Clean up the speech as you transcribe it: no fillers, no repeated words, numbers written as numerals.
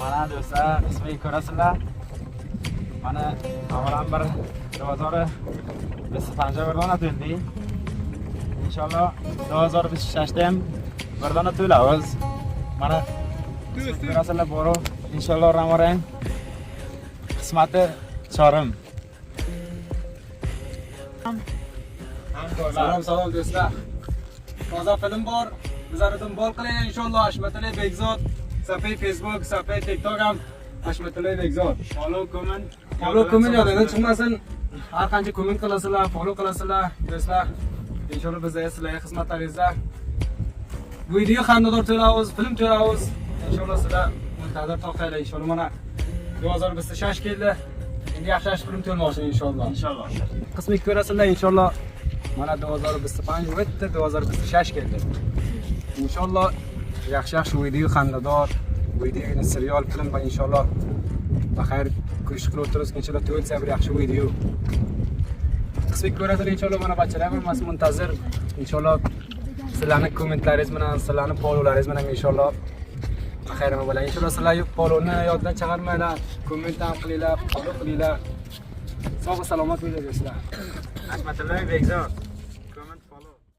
Mana do'stlar, qismiga ko'rasizlar. Mana avvalambir 2025 bir dona to'ldik. İnşallah 2026 da ham bir dona to'lamiz. Mana ko'rasizlar bor. İnşallah ramarang qismati chorim. Salom do'stlar. Toza film bor. Bizlardan bol qiling inshaalloh. Hashmatali Bekzod. Safai Facebook, safai TikTok ham Hashmatali Bekzod. Follow comment yodidan chiqmasin. Har qancha comment qilasizlar, follow qilasizlar do'stlar. Inshaalloh bizga sizlarga xizmatlaringizda video xandador to'laymiz, film to'laymiz. Inshaalloh sizlar muntazir toqaylar inshaalloh. Mana 2026 keldi. Endi yaxshi film to'lmoqchi inshaalloh. İnşallah. Qismiga ko'rasizlar inshaalloh. Mana 2025 o'tdi, 2026 keldi. Inshaalloh yaxshi video xandador, video serial film va inshaalloh baxayr ko'rish qilib o'tiramiz. Inshaalloh to'lsa bir yaxshi video. Qismiga ko'rasizlar inshaalloh mana bachchalar ham muntazir. Inshaalloh sizlarning kommentlaringiz bilan, sizlarning followlaringiz bilan inshaalloh baxayrama bo'ladi. Inshaalloh sizlar followni yoddan chiqarmanglar, komment ham qilinglar, follow qilinglar. Sog' salomat bo'linglar do'stlar. Hashmatali Bekzod.